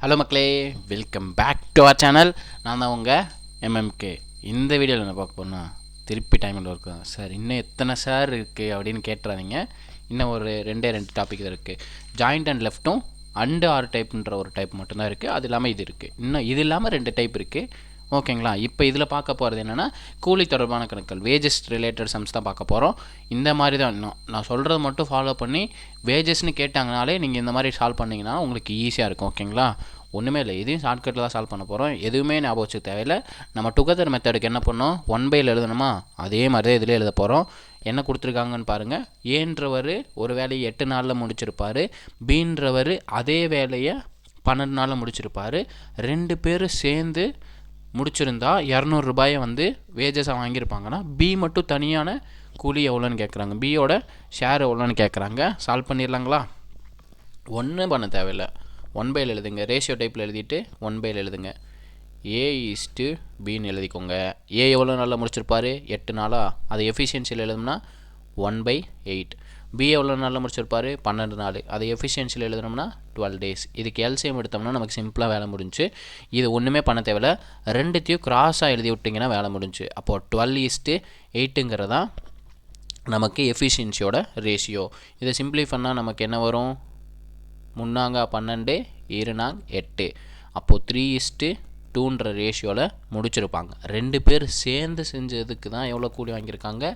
Hello மக்களே, welcome back to our channel. நான் தான் உங்கள் எம்எம்கே. இந்த வீடியோவில் என்ன பார்க்க போனால் திருப்பி டைமில் இருக்கும் சார். இன்னும் எத்தனை சார் இருக்குது அப்படின்னு கேட்டுறாதீங்க. இன்னும் ஒரு ரெண்டு டாபிக் தான் இருக்குது. ஜாயிண்ட் அண்ட் லெஃப்ட்டும் அண்டு ஆர் டைப்ன்ற ஒரு டைப் மட்டும்தான் இருக்குது. அது இல்லாமல் இது இருக்குது. இன்னும் இது இல்லாமல் 2 டைப் இருக்குது. ஓகேங்களா? இப்போ இதில் பார்க்க போகிறது என்னென்னா கூலி தொடர்பான கணக்குகள், வேஜஸ் ரிலேட்டட் சம்ஸ் தான் பார்க்க போகிறோம். இந்த மாதிரி தான் இன்னும் நான் சொல்கிறது மட்டும் ஃபாலோ பண்ணி வேஜஸ்ன்னு கேட்டாங்கனாலே நீங்கள் இந்த மாதிரி சால்வ் பண்ணிங்கன்னா உங்களுக்கு ஈஸியாக இருக்கும். ஓகேங்களா? ஒன்றுமே இல்லை, இதையும் ஷார்ட்கட்டில் தான் சால்வ் பண்ண போகிறோம். எதுவுமே ஞாபகம் வச்சு தேவையில்லை. நம்ம டுகெதர் மெத்தடுக்கு என்ன பண்ணோம், 1/ல் எழுதணுமா, அதே மாதிரி தான் இதில் எழுத போகிறோம். என்ன கொடுத்துருக்காங்கன்னு பாருங்கள். ஏன்றவர் ஒரு வேலையை 8 நாளில் முடிச்சிருப்பார். பீன்றவர் அதே வேலையை 12 நாளில் முடிச்சிருப்பார். 2 பேரும் சேர்ந்து முடிச்சிருந்தா 200 ரூபாயை வந்து வேஜஸாக வாங்கியிருப்பாங்கன்னா பி மட்டும் தனியான கூலி எவ்வளோன்னு கேட்குறாங்க. பியோட ஷேர் எவ்வளோன்னு கேட்குறாங்க. சால்வ் பண்ணிடலாங்களா? ஒன்றும் பண்ண தேவையில்லை. 1/l எழுதுங்க. ரேஷியோ டைப்பில் எழுதிட்டு 1/l எழுதுங்க. A/Bன்னு எழுதிக்கோங்க. ஏ எவ்வளோ நாளில் முடிச்சிருப்பார், 8 நாளா, அது எஃபிஷியன்சியில் எழுதும்னா 1/8. பி எவ்வளோ நாளில் முடிச்சிருப்பார், 12 நாள், அது எஃபிஷியன்சியில் எழுதுனோம்னா 12 days. இதுக்கு எல்சிஎம் எடுத்தோம்னா நமக்கு சிம்பிளாக வேலை முடிஞ்சு. இது ஒன்றுமே பண்ண தேவையில்ல. ரெண்டுத்தையும் கிராஸாக எழுதி விட்டிங்கன்னா வேலை முடிஞ்சு. அப்போது 12:8ங்கிறதா நமக்கு எஃபிஷியன்சியோட ரேஷியோ. இதை சிம்பிளிஃபை பண்ணால் நமக்கு என்ன வரும், 3 12 2 8. அப்போது 3:2ன்ற ரேஷியோவில் முடிச்சிருப்பாங்க. 2 பேர் சேர்ந்து செஞ்சதுக்கு தான் எவ்வளோ கூலி வாங்கியிருக்காங்க,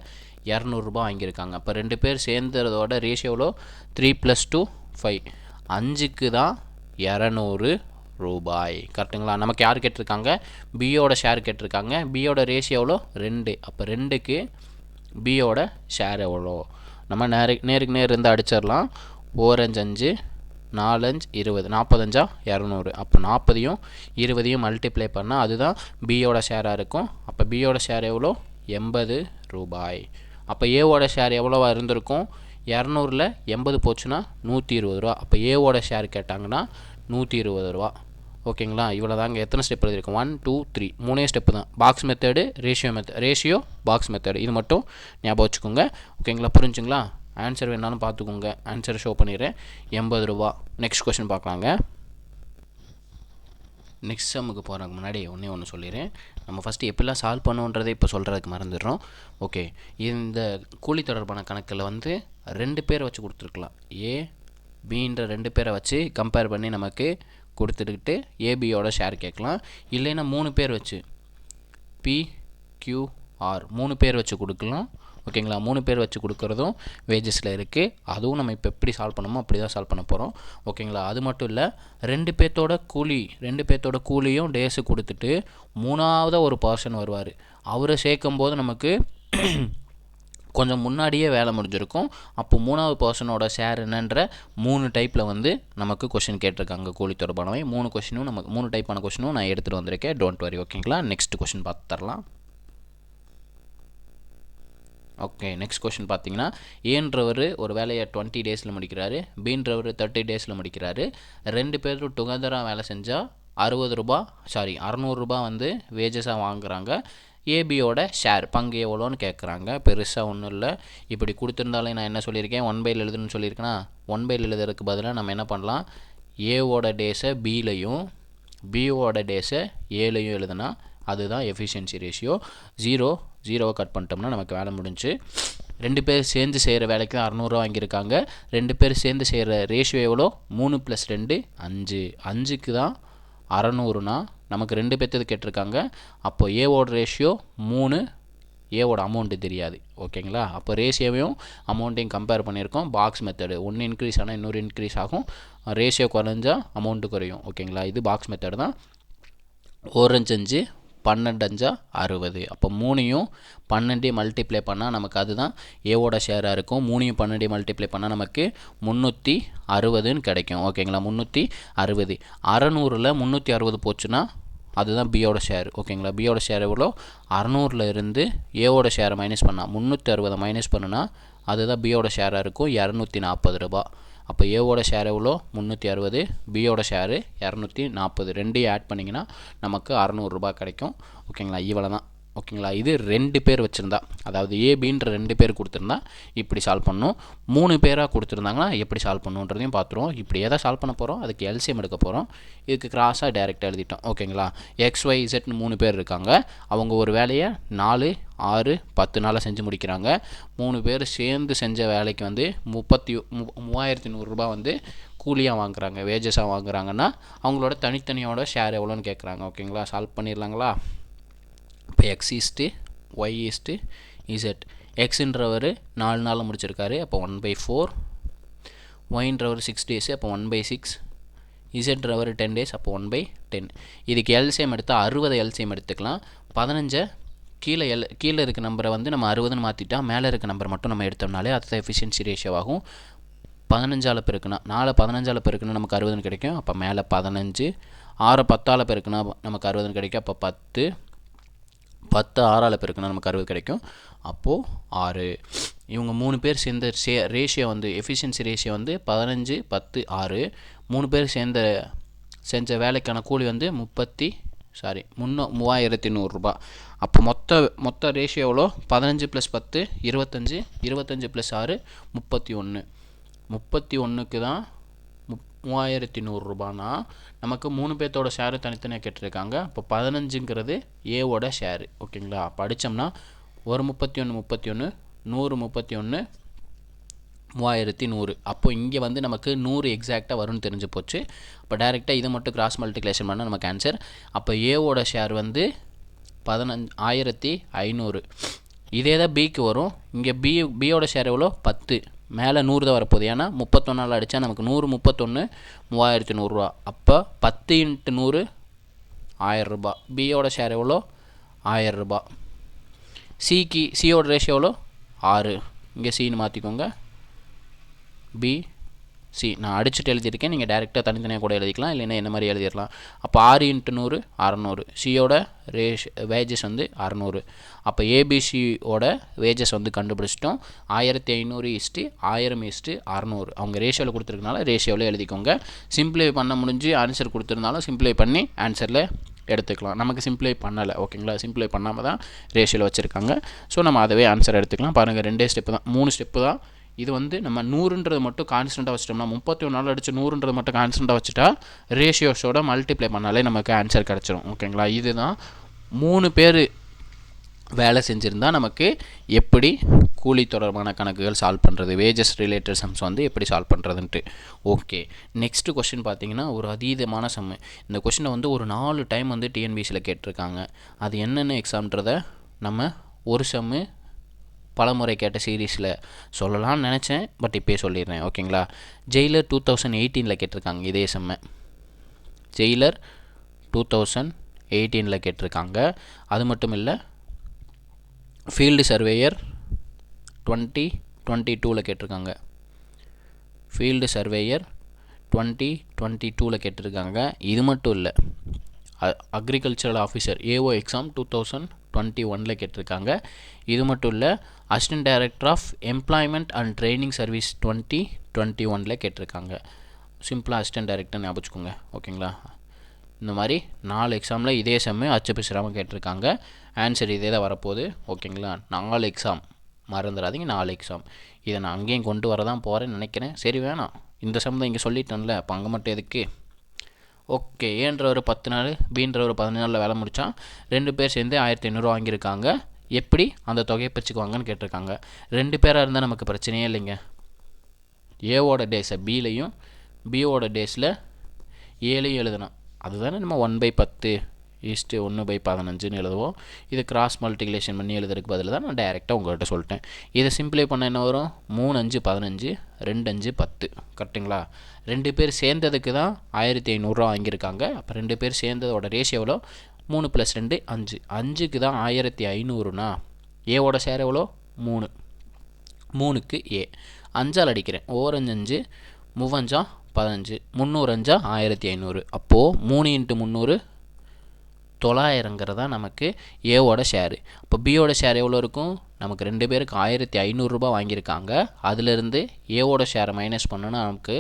200 ரூபா வாங்கியிருக்காங்க. அப்போ 2 பேர் சேர்ந்ததோட ரேஷியோவில் 3 + 2 5, 5க்கு தான் 200 ரூபாய். கரெக்டுங்களா? நமக்கு யார் கேட்டிருக்காங்க, பியோட ஷேர் கேட்டிருக்காங்க. பியோட ரேஷியோ எவ்வளோ, 2. அப்போ 2க்கு பியோட ஷேர் எவ்வளோ, நம்ம நேருக்கு நேர் இருந்து அடிச்சிடலாம். 4 5 5 4 5 20, 45 200. அப்போ 40யும் 20யும் மல்டிப்ளை பண்ணால் அதுதான் பியோட ஷேராக இருக்கும். அப்போ பியோட ஷேர் எவ்வளோ, 80 ரூபாய். அப்போ ஏவோட ஷேர் எவ்வளோவா இருந்திருக்கும், 200ல் 80 போச்சுன்னா 120 ரூபா. அப்போ ஏவோட ஷேர் கேட்டாங்கன்னா 120 ரூபா. ஓகேங்களா? இவ்வளோ தாங்க. எத்தனை ஸ்டெப் எழுதியிருக்கோம், 1 2 3, 3 ஸ்டெப்பு தான். Box method, ratio box method, இது மட்டும் ஞாபகம் வச்சுக்கோங்க. ஓகேங்களா? புரிஞ்சுங்களா? ஆன்சர் வேணாலும் பார்த்துக்கோங்க. ஆன்சர் ஷோ பண்ணிடுறேன், 80 ரூபா. நெக்ஸ்ட் கொஸ்டின் பார்க்கலாங்க. நெக்ஸ்ட் சம்முக்கு போகிறதுக்கு முன்னாடி ஒன்று சொல்லிடுறேன். நம்ம ஃபஸ்ட்டு எப்படிலாம் சால்வ் பண்ணுன்றதை இப்போ சொல்கிறதுக்கு மறந்துடுறோம். ஓகே, இந்த கூலி தொடர்பான கணக்கில் வந்து 2 பேரை வச்சு கொடுத்துருக்கலாம். ஏபின்ற 2 பேரை வச்சு கம்பேர் பண்ணி நமக்கு கொடுத்துக்கிட்டு ஏபியோட ஷேர் கேட்கலாம். இல்லைன்னா 3 பேர் வச்சு PQR 3 பேர் வச்சு கொடுக்கலாம். ஓகேங்களா? 3 பேர் வச்சு கொடுக்குறதும் வேஜஸில் இருக்குது. அதுவும் நம்ம இப்போ எப்படி சால்வ் பண்ணணுமோ அப்படி தான் சால்வ் பண்ண போகிறோம். ஓகேங்களா? அது மட்டும் இல்லை, 2 பேர்த்தோட கூலியும் டேஸு கொடுத்துட்டு 3ஆவது ஒரு பர்சன் வருவார். அவரை சேர்க்கும் போது நமக்கு கொஞ்சம் முன்னாடியே வேலை முடிஞ்சிருக்கும். அப்போ 3ஆவது பர்சனோட ஷேர் என்னன்ற 3 டைப்பில் வந்து நமக்கு கொஷின் கேட்டிருக்காங்க கூலி தொடர்பானவை. 3 கொஷினும் நமக்கு 3 டைப்பான கொஷினும் நான் எடுத்துகிட்டு வந்திருக்கேன். Don't worry. ஓகேங்களா? நெக்ஸ்ட் கொஷின் பார்த்து தரலாம். ஓகே, நெக்ஸ்ட் கொஷின் பார்த்தீங்கன்னா, ஏன்றவர் ஒரு வேலையை 20 டேஸில் முடிக்கிறாரு. பீன்றவர் 30 டேஸில் முடிக்கிறாரு. 2 பேரும் டுகெதராக வேலை செஞ்சால் 600 ரூபா வந்து வேஜஸாக வாங்குகிறாங்க. ஏபியோட ஷேர் பங்கு எவ்வளோன்னு கேட்குறாங்க. பெருசாக ஒன்றும் இல்லை. இப்படி கொடுத்துருந்தாலே நான் என்ன சொல்லியிருக்கேன், 1/l எழுதுன்னு சொல்லியிருக்கேன்னா 1/l எழுதுறதுக்கு பதிலாக நம்ம என்ன பண்ணலாம், ஏவோட டேஸை பிலையும் பியோட டேஸை ஏலையும் எழுதுனா அதுதான் எஃபிஷியன்சி ரேஷியோ. 0 கட் பண்ணிட்டோம்னா நமக்கு வேலை முடிஞ்சு. 2 பேர் சேர்ந்து செய்கிற வேலைக்கு தான் 600 ரூபா வாங்கியிருக்காங்க. 2 பேர் சேர்ந்து செய்கிற ரேஷியோ எவ்வளோ, 3 + 2 5, 5க்கு தான் 600னா நமக்கு 2 பேர்த்தது கேட்டிருக்காங்க. அப்போ ஏவோட ரேஷியோ 3, ஏவோட அமௌண்ட்டு தெரியாது. ஓகேங்களா? அப்போ ரேஷியோவையும் அமௌண்ட்டையும் கம்பேர் பண்ணியிருக்கோம். பாக்ஸ் மெத்தடு, ஒன்று இன்க்ரீஸ் ஆனால் இன்னொரு இன்க்ரீஸ் ஆகும். ரேஷியோ குறைஞ்சா அமௌண்ட்டு குறையும். ஓகேங்களா? இது பாக்ஸ் மெத்தடு தான். 4 5 5 12 5 60. அப்போ 3யும் 12 மல்டிப்ளை பண்ணால் நமக்கு அதுதான் ஏவோட ஷேராக இருக்கும். 3யும் 12 மல்டிப்ளை பண்ணால் நமக்கு 360ன்னு கிடைக்கும். ஓகேங்களா? 360. 600ல் 360 போச்சுன்னா அதுதான் பியோட ஷேர். ஓகேங்களா? பியோட ஷேர் எவ்வளோ, 600ல் இருந்து ஏவோட ஷேரை மைனஸ் பண்ணால் 360 மைனஸ் பண்ணுனா அதுதான் பியோட ஷேராக இருக்கும், 240 ரூபா. அப்போ ஏவோட ஷேர் எவ்வளோ, 360, பியோட ஷேரு 240. ரெண்டையும் ஆட் பண்ணிங்கன்னா நமக்கு 600 ரூபா கிடைக்கும். ஓகேங்களா? இவ்வளோ தான். ஓகேங்களா. இது 2 பேர் வச்சுருந்தா, அதாவது ஏபின்ற 2 பேர் கொடுத்துருந்தா இப்படி சால்வ் பண்ணணும். 3 பேராக கொடுத்துருந்தாங்கன்னா எப்படி சால்வ் பண்ணணுன்றதையும் பார்த்துருவோம். இப்படி எதை சால்வ் பண்ண போகிறோம், அதுக்கு எல்சிஎம் எடுக்க போகிறோம். இதுக்கு கிராஸாக டைரெக்டாக எழுதிட்டோம். ஓகேங்களா. XYZன்னு 3 பேர் இருக்காங்க. அவங்க ஒரு வேலையை 4, 6, 10 நாளில் செஞ்சு முடிக்கிறாங்க. 3 பேர் சேர்ந்து செஞ்ச வேலைக்கு வந்து 3100 ரூபா வந்து கூலியாக வாங்குறாங்க, வேஜஸாக வாங்குறாங்கன்னா அவங்களோட தனித்தனியோட ஷேர் எவ்வளோன்னு கேட்குறாங்க. ஓகேங்களா. சால்வ் பண்ணிடலாங்களா. இப்போ X:Y:Z. எக்ஸுன்றவர் 4 நாளில் முடிச்சிருக்காரு, அப்போ 1/4. ஒய்ன்றவர் 6 days, அப்போ 1/6. இசட்ன்றவர் 10 days, அப்போ 1/10. இதுக்கு எல்சிஎம் எடுத்தால் 60 எல்சிஎம் எடுத்துக்கலாம். 15 கீழே இருக்க நம்பரை வந்து நம்ம 60ன்னு மாற்றிட்டா மேலே இருக்க நம்பர் மட்டும் நம்ம எடுத்தோம்னாலே அதுதான் எஃபிஷியன்சி ரேஷியோ ஆகும். 15ஆல் பெருக்குனா 4 15ஆல் பெருக்குனா நமக்கு 60ன்னு கிடைக்கும், அப்போ மேலே 15. 6 10ஆல் பெருக்குனா நமக்கு 60ன்னு கிடைக்கும், அப்போ 10. 10 6ஆல் பெருக்குனா நமக்கு 60 கிடைக்கும், அப்போது 6. இவங்க 3 பேர் சேர்ந்த ரேஷியோ வந்து எஃபிஷியன்சி ரேஷியோ வந்து 15, 10, 6. 3 பேர் செஞ்ச வேலைக்கான கூலி வந்து 3100 ரூபா. அப்போ மொத்த ரேஷியோ எவ்வளோ? 15 + 10 25, 25 + 6 31. 31க்கு தான் 3100 ரூபானா நமக்கு 3 பேர்த்தோட ஷேரு தனித்தனியாக கேட்டிருக்காங்க. அப்போ 15ங்கிறது ஏவோட ஷேரு. ஓகேங்களா. அப்போ அடித்தோம்னா ஒரு 31 100 31 3100. அப்போ இங்கே வந்து நமக்கு 100 எக்ஸாக்டாக வரும்னு தெரிஞ்சு போச்சு. அப்போ டைரெக்டாக இதை மட்டும் கிராஸ் மல்டிப்ளிகேஷன் பண்ணால் நமக்கு ஆன்சர். அப்போ ஏவோட ஷேர் வந்து 1500. இதே தான் பிக்கு வரும். இங்கே பியோட ஷேர் எவ்வளோ? 10. மேலே 100 தான் வரப்போகுது, ஏன்னா 31 அடித்தா நமக்கு 100 31 3100 ரூபா. அப்போ 10 × 100 1000 ரூபா. பியோட ஷேர் எவ்வளோ? 1000 ரூபா. சியோட ரேஷியோ எவ்வளோ? 6. இங்கே சின்னு மாற்றிக்கோங்க. சி நான் அடிச்சுட்டு எழுதியிருக்கேன், நீங்கள் டேரெக்டாக தனித்தனியாக கூட எழுதிக்கலாம், இல்லைன்னா என்ன மாதிரி எழுதிடலாம். அப்போ 6 × 100 600. சியோட வேஜஸ் வந்து 600. அப்போ ஏபிசியோட வேஜஸ் வந்து கண்டுபிடிச்சிட்டோம். 1500 1000 600. அவங்க ரேஷியோவில் கொடுத்துருக்கனால ரேஷியோவில் எழுதிக்கோங்க. சிம்பிளை பண்ண முடிஞ்சு ஆன்சர் கொடுத்துருந்தாலும் சிம்பிளை பண்ணி ஆன்சரில் எடுத்துக்கலாம். நமக்கு சிம்பிளை பண்ணலை. ஓகேங்களா. சிம்பிளை பண்ணாமல் தான் ரேஷியோவில் வச்சுருக்காங்க. ஸோ நம்ம அதவே ஆன்சர் எடுத்துக்கலாம். பாருங்கள், 2 ஸ்டெப்பு தான், 3 ஸ்டெப்பு தான். இது வந்து நம்ம 100ன்றது மட்டும் கான்ஸ்டண்ட்டாக வச்சிட்டோம்னா 31 அடிச்சு 100ன்றது மட்டும் கான்ஸ்டண்ட்டாக வச்சுட்டா ரேஷியோஸோட மல்டிப்ளை பண்ணாலே நமக்கு ஆன்சர் கிடச்சிரும். ஓகேங்களா. இதுதான் 3 பேர் வேலை செஞ்சுருந்தால் நமக்கு எப்படி கூலி தொடர்பான கணக்குகள் சால்வ் பண்ணுறது, வேஜஸ் ரிலேட்டட் சம்ஸ் வந்து எப்படி சால்வ் பண்ணுறதுன்ட்டு. ஓகே, நெக்ஸ்ட்டு கொஸ்டின் பார்த்தீங்கன்னா ஒரு அதீதமான சம்மு. இந்த கொஸ்டினை வந்து ஒரு 4 டைம் வந்து டிஎன்பிசியில் கேட்டிருக்காங்க. அது என்னென்ன எக்ஸாம்ன்றதை நம்ம ஒரு சம்மு பலமுறை கேட்ட சீரீஸில் சொல்லலாம்னு நினச்சேன், பட் இப்போயே சொல்லிடுறேன். ஓகேங்களா. ஜெயிலர் 2018 கேட்டிருக்காங்க. இதே செம்ம ஜெயிலர் 2018 கேட்டிருக்காங்க. அது மட்டும் இல்லை, ஃபீல்டு சர்வேயர் 2022 கேட்டிருக்காங்க. ஃபீல்டு சர்வேயர் 2022 கேட்டிருக்காங்க. இது மட்டும் இல்லை, அக்ரிகல்ச்சரல் ஆஃபீஸர் ஏஓ எக்ஸாம் 2021 கேட்டிருக்காங்க. இது மட்டும் இல்லை, assistant director of employment and training service 2021 கேட்டிருக்காங்க. சிம்பிளாக அசிஸ்டன்ட் டைரக்டர் ஞாபகம் வச்சுக்கோங்க. ஓகேங்களா. இந்த மாதிரி 4 எக்ஸாமில் இதே செம்மு அச்சு பிசுறாமல் கேட்டிருக்காங்க. ஆன்சர் இதே தான் வரப்போகுது. ஓகேங்களா. 4 எக்ஸாம் மறந்துடாதீங்க, 4 எக்ஸாம். இதை நான் அங்கேயும் கொண்டு வர தான் போகிறேன்னு நினைக்கிறேன். சரி, வேணாம், இந்த செம் தான் இங்கே சொல்லிட்டேன்ல, அப்போ அங்கே மட்டும் எதுக்கு. ஓகே, ஏன்ற ஒரு 10 நாள், பீன்ற ஒரு 15 நாளில் வேலை முடித்தான். 2 பேர் சேர்ந்து 1500 வாங்கியிருக்காங்க. எப்படி அந்த தொகையை பிரிச்சுக்குவாங்கன்னு கேட்டிருக்காங்க. 2 பேராக இருந்தால் நமக்கு பிரச்சனையே இல்லைங்க. ஏவோட டேஸை பிலையும் பியோட டேஸில் ஏலையும் எழுதணும். அதுதானே நம்ம 1/10 = 1/15 எழுதுவோம். இது கிராஸ் மல்டிப்ளிகேஷன் பண்ணி எழுதுறதுக்கு பதில் தான் நான் டைரெக்டாக உங்கள்கிட்ட சொல்லிட்டேன். இதை சிம்பிளை பண்ண என்ன வரும்? 3 5 15 2 5 10. கரெக்டுங்களா. 2 பேர் சேர்ந்ததுக்கு தான் 1500 வாங்கியிருக்காங்க. அப்போ 2 பேர் சேர்ந்ததோட ரேஷியோ எவ்வளோ? 3 + 2 5. 5க்கு தான் 1500னா ஏவோட ஷேர் எவ்வளோ? 3. 3க்கு ஏ 5ஆல் அடிக்கிறேன். 4 5 5 15 300 1500. அப்போது 3 × 300 900ங்கிறதா நமக்கு ஏவோட ஷேரு. இப்போ பியோட ஷேர் எவ்வளோ இருக்கும்? நமக்கு 2 பேருக்கு 1500 ரூபா வாங்கியிருக்காங்க. அதிலிருந்து ஏவோட ஷேரை மைனஸ் பண்ணோன்னா நமக்கு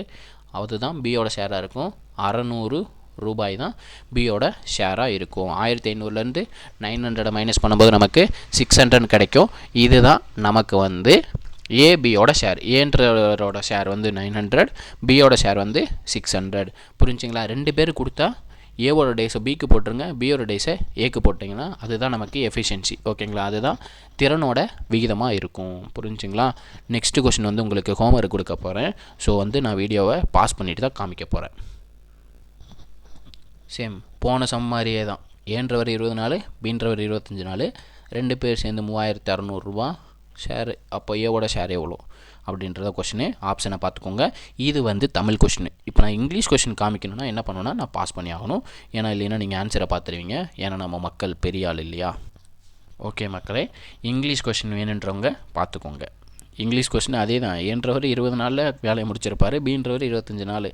அதுதான் பியோட ஷேராக இருக்கும். 600 ரூபாய் தான் பியோட ஷேராக இருக்கும். 1500லேருந்து 900 மைனஸ் பண்ணும்போது நமக்கு 600 கிடைக்கும். இதுதான் நமக்கு வந்து ஏபியோட ஷேர். ஏன்றவரோட ஷேர் வந்து 900, பியோட ஷேர் வந்து 600. புரிஞ்சுங்களா? 2 பேர் கொடுத்தா ஏவோட டேஸை பிக்கு போட்டுருங்க, பியோட டேஸை ஏக்கு போட்டிங்கன்னா அதுதான் நமக்கு எஃபிஷியன்சி. ஓகேங்களா? அதுதான் திறனோட விகிதமாக இருக்கும். புரிஞ்சுங்களா? நெக்ஸ்ட் கொஸ்டின் வந்து உங்களுக்கு ஹோம்ஒர்க் கொடுக்க போகிறேன். ஸோ வந்து நான் வீடியோவை பாஸ் பண்ணிட்டு தான் காமிக்க போகிறேன். சேம் போன சம் மாதிரியே தான். ஏன்றவர் 20 நாள், பீன்றவர் 25 நாள், 2 பேர் சேர்ந்து 3600 ரூபா ஷேரு. அப்போ ஏவோட ஷேர் எவ்வளோ அப்படின்றத கொஷினு. ஆப்ஷனை பார்த்துக்கோங்க. இது வந்து தமிழ் கொஷின். இப்போ நான் இங்கிலீஷ் கொஷின் காமிக்கணும்னா என்ன பண்ணணும்னா நான் பாஸ் பண்ணி ஆகணும். ஏன்னா இல்லைன்னா நீங்கள் ஆன்சரை பார்த்துருவீங்க. ஏன்னா நம்ம மக்கள் பெரிய ஆள் இல்லையா? ஓகே மக்களே, இங்கிலீஷ் கொஷின் வேணுன்றவங்க பார்த்துக்கோங்க. இங்கிலீஷ் கொஸ்டின் அதே தான். ஏன்றவர் 20 நாளில் வேலையை முடிச்சிருப்பார், பீன்றவர் 25 நாள்.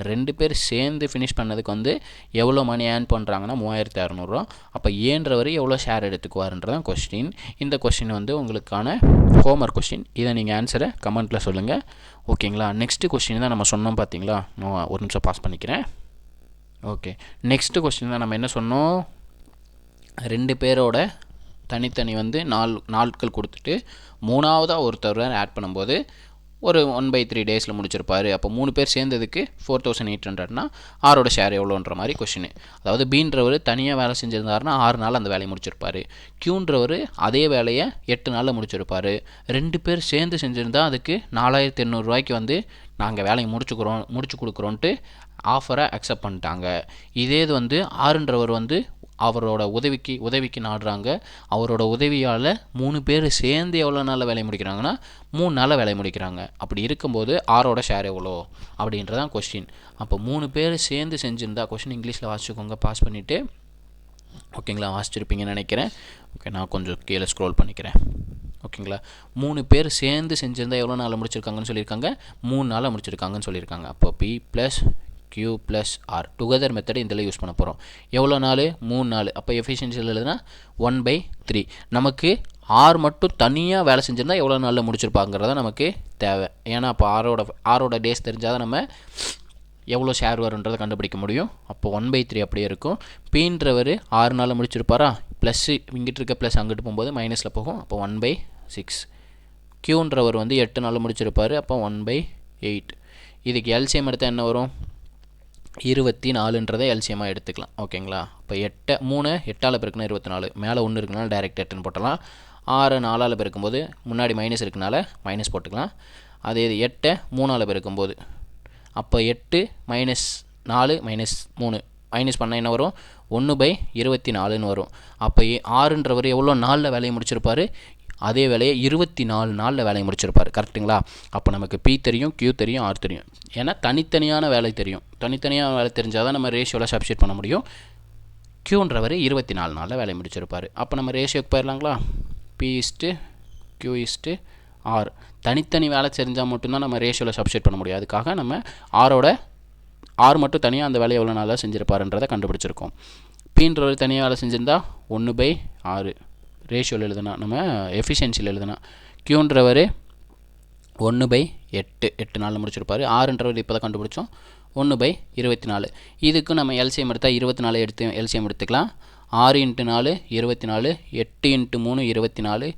2 பேர் சேர்ந்து ஃபினிஷ் பண்ணதுக்கு வந்து எவ்வளோ மணி ஏர்ன் பண்ணுறாங்கன்னா 3600 ரூபா. அப்போ ஏன்றவர் எவ்வளோ ஷேர் எடுத்துக்குவாருன்றதான் கொஸ்டின். இந்த கொஸ்டின் வந்து உங்களுக்கான ஹோம்ஒர்க் கொஸ்டின். இதை நீங்கள் ஆன்சரை கமெண்ட்டில் சொல்லுங்கள். ஓகேங்களா? நெக்ஸ்ட்டு கொஸ்டின் தான் நம்ம சொன்னோம் பார்த்தீங்களா? நான் ஒரு நிமிஷம் பாஸ் பண்ணிக்கிறேன். ஓகே, நெக்ஸ்ட்டு கொஸ்டின் தான் நம்ம என்ன சொன்னோம்? 2 பேரோட தனித்தனி வந்து 4 நாட்கள் கொடுத்துட்டு 3ஆவதாக ஒருத்தர் ஆட் பண்ணும்போது ஒரு 1/3 டேஸில் முடிச்சிருப்பார். அப்போ 3 பேர் சேர்ந்ததுக்கு 4800னா ஆரோட ஷேர் எவ்வளோன்ற மாதிரி கொஷின். அதாவது பீன்றவர் தனியாக வேலை செஞ்சுருந்தாருன்னா 6 நாள் அந்த வேலையை முடிச்சிருப்பார். கியூன்றவர் அதே வேலையை 8 நாளில் முடிச்சிருப்பார். 2 பேர் சேர்ந்து செஞ்சுருந்தா அதுக்கு 4800 ரூபாய்க்கு வந்து நாங்கள் வேலையை முடிச்சு கொடுக்குறோன்ட்டு ஆஃபரை அக்செப்ட் பண்ணிட்டாங்க. இதே இது வந்து ஆறுன்றவர் வந்து அவரோட உதவிக்கு நாடுறாங்க. அவரோட உதவியால் 3 பேர் சேர்ந்து எவ்வளோ நாளில் வேலையை முடிக்கிறாங்கன்னா 3 நாளில் வேலையை முடிக்கிறாங்க. அப்படி இருக்கும்போது ஆரோட ஷேர் எவ்வளோ அப்படின்றதான் கொஸ்டின். அப்போ 3 பேர் சேர்ந்து செஞ்சுருந்தா, கொஸ்டின் இங்கிலீஷில் வாசிச்சுக்கோங்க பாஸ் பண்ணிவிட்டு. ஓகேங்களா? வாசிச்சிருப்பீங்கன்னு நினைக்கிறேன். ஓகே, நான் கொஞ்சம் கீழே ஸ்க்ரோல் பண்ணிக்கிறேன். ஓகேங்களா? 3 பேர் சேர்ந்து செஞ்சுருந்தா எவ்வளோ நாளில் முடிச்சிருக்காங்கன்னு சொல்லியிருக்காங்க? 3 நாளில் முடிச்சிருக்காங்கன்னு சொல்லியிருக்காங்க. அப்போ P + Q + R together method இதில் யூஸ் பண்ண போகிறோம். எவ்வளோ நாள்? 3 நாள். அப்போ எஃபிஷியன்சியில் எழுதுனா 1/3. நமக்கு R மட்டும் தனியாக வேலை செஞ்சுருந்தா எவ்வளோ நாளில் முடிச்சிருப்பாங்கிறத நமக்கு தேவை. ஏன்னா அப்போ ஆரோட டேஸ் தெரிஞ்சால் தான் நம்ம எவ்வளோ ஷேர் வருன்றதை கண்டுபிடிக்க முடியும். அப்போ 1/3 அப்படியே இருக்கும். பீன்றவர் 6 நாளில் முடிச்சிருப்பாரா? ப்ளஸ்ஸு இங்கிட்டு இருக்க ப்ளஸ் அங்கிட்டு போகும்போது மைனஸில் போகும். அப்போ 1/6. கியூன்றவர் வந்து 8 நாளில் முடிச்சிருப்பார். அப்போ 1/8. இதுக்கு எல்சிஎம் எடுத்தால் என்ன வரும்? 24ன்றதை எல்சிஎம்மாக எடுத்துக்கலாம். ஓகேங்களா? இப்போ 3 8ஆல் பெருக்குனா 24. மேலே 1 இருக்குனால டைரெக்ட் 8ன்னு போட்டலாம். 6 4ஆல் பெருக்கும்போது முன்னாடி மைனஸ் இருக்குனால மைனஸ் போட்டுக்கலாம். அதே இது 8 3ஆல் பெருக்கும்போது அப்போ 8 - 4 - 3 மைனஸ் பண்ணால் என்ன வரும்? 1/24ன்னு வரும். அப்போ ஆறுன்றவர் எவ்வளோ நாளில் வேலையை முடிச்சிருப்பார்? அதே வேலையை 24 நாளில் வேலையை முடிச்சிருப்பார். கரெக்டுங்களா? அப்போ நமக்கு P தெரியும், Q தெரியும், R தெரியும். ஏன்னா தனித்தனியான வேலை தெரியும். தனித்தனியான வேலை தெரிஞ்சால் தான் நம்ம ரேஷியோவில் சப்ஸ்டிட் பண்ண முடியும். Qன்றவர் 24 நாளில் வேலையை முடிச்சிருப்பார். அப்போ நம்ம ரேஷியோக்கு போயிடலாங்களா? P/Q/R. தனித்தனி வேலை தெரிஞ்சால் மட்டும்தான் நம்ம ரேஷியோவில் சப்ஸ்டிட் பண்ண முடியும். அதுக்காக நம்ம R மட்டும் தனியாக அந்த வேலையை எவ்வளோ நாளாக செஞ்சுருப்பாருன்றதை கண்டுபிடிச்சிருக்கோம். Pன்றவர் தனியாக வேலை செஞ்சுருந்தா 1/6 ரேஷியோவில் எழுதுனா, நம்ம எஃபிஷியன்சியில் எழுதுனா. Qன்றவர் 1/8 8 நாளில் முடிச்சிருப்பார். Rன்றவர் இப்போ தான் கண்டுபிடிச்சோம் 1/24. இதுக்கு நம்ம எல்சிஎம் எடுத்தால் 24 எடுத்து எல்சிஎம் எடுத்துக்கலாம். 6 × 4 24, 8 × 3 24, 24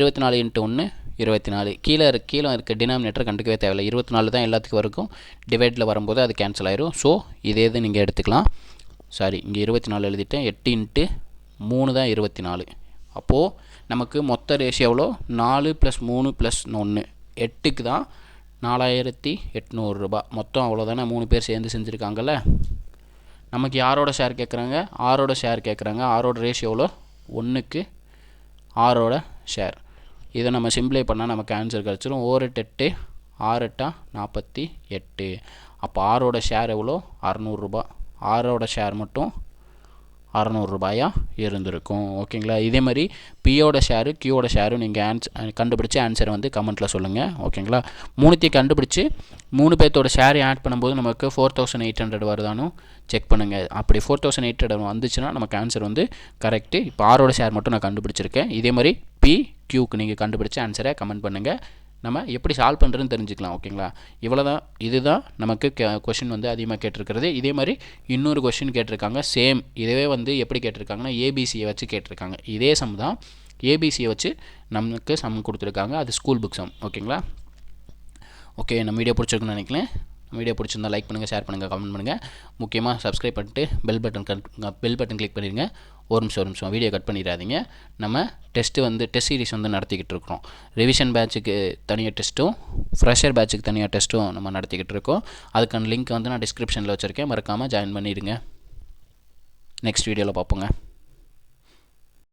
× 1 24. கீழே இருக்க டினாமினேட்டர் கண்டுக்கவே தேவையில்லை. 24 தான் எல்லாத்துக்கும் வரைக்கும். டிவைடில் வரும்போது அது கேன்சல் ஆயிரும். ஸோ இதே இது நீங்கள் எடுத்துக்கலாம். சாரி, இங்கே 24 எழுதிட்டேன். 8 × 3 தான் 24. அப்போது நமக்கு மொத்த ரேஷியோ எவ்வளோ? 4 + 3 + 1 8க்கு தான் 4800 ரூபா. மொத்தம் அவ்வளோதானே. 3 பேர் சேர்ந்து செஞ்சுருக்காங்கல்ல. நமக்கு யாரோட ஷேர் கேட்குறாங்க? ஆரோட ஷேர் கேட்குறாங்க. ஆரோட ரேஷியோ எவ்வளோ? 1க்கு ஆரோட ஷேர். இதை நம்ம சிம்பிளை பண்ணால் நமக்கு ஆன்சர் கிடச்சிரும். 1/8 6 8 48. அப்போ ஆரோட ஷேர் எவ்வளோ? 600 ரூபா. ஆரோட ஷேர் மட்டும் 600 ரூபாயாக இருந்திருக்கும். ஓகேங்களா? இதே மாதிரி பியோட ஷேரு கியூவோட ஷேரும் நீங்கள் கண்டுபிடிச்சி ஆன்சரை வந்து கமெண்ட்டில் சொல்லுங்கள். ஓகேங்களா? 3த்தையும் கண்டுபிடிச்சி 3 பேர்த்தோட ஷேரை ஆட் பண்ணும்போது நமக்கு 4800 வருதானும் செக் பண்ணுங்கள். அப்படி 4800 வந்துச்சுன்னா நமக்கு ஆன்சர் வந்து கரெக்டு. இப்போ ஆரோட ஷேர் மட்டும் நான் கண்டுபிடிச்சிருக்கேன். இதே மாதிரி P, Qக்கு நீங்கள் கண்டுபிடிச்ச ஆன்சரை கமெண்ட் பண்ணுங்கள். நம்ம எப்படி சால்வ் பண்ணுறதுன்னு தெரிஞ்சுக்கலாம். ஓகேங்களா, இவ்வளோ தான். இதுதான் நமக்கு கொஷின் வந்து அதிகமாக கேட்டிருக்கிறது. இதே மாதிரி இன்னொரு கொஷின் கேட்டிருக்காங்க. சேம் இதுவே வந்து எப்படி கேட்டிருக்காங்கன்னா ஏபிசியை வச்சு கேட்டிருக்காங்க. இதே சம் தான், ஏபிசியை வச்சு நமக்கு சம் கொடுத்துருக்காங்க. அது ஸ்கூல் புக் சம். ஓகேங்களா, ஓகே. நம்ம வீடியோ பிடிச்சிருக்குன்னு நினைக்கிறேன். வீடியோ பிடிச்சிருந்தா லைக் பண்ணுங்கள், ஷேர் பண்ணுங்கள், கமெண்ட் பண்ணுங்கள். முக்கியமாக சப்ஸ்கிரைப் பண்ணிட்டு பெல் பட்டன் கிளிக் பண்ணிடுங்க. ஒரு நிமிஷம் வீடியோ கட் பண்ணிடாதீங்க. நம்ம டெஸ்ட் சீரிஸ் வந்து நடத்திக்கிட்டு இருக்கிறோம். ரிவிஷன் பேட்சுக்கு தனியாக டெஸ்ட்டும், ஃப்ரெஷர் பேட்சுக்கு தனியாக டெஸ்ட்டும் நம்ம நடத்திக்கிட்டு இருக்கோம். அதுக்கான லிங்க் வந்து நான் டிஸ்கிரிப்ஷனில் வச்சுருக்கேன். மறக்காமல் ஜாயின் பண்ணிடுங்க. நெக்ஸ்ட் வீடியோவில் பார்ப்போங்க.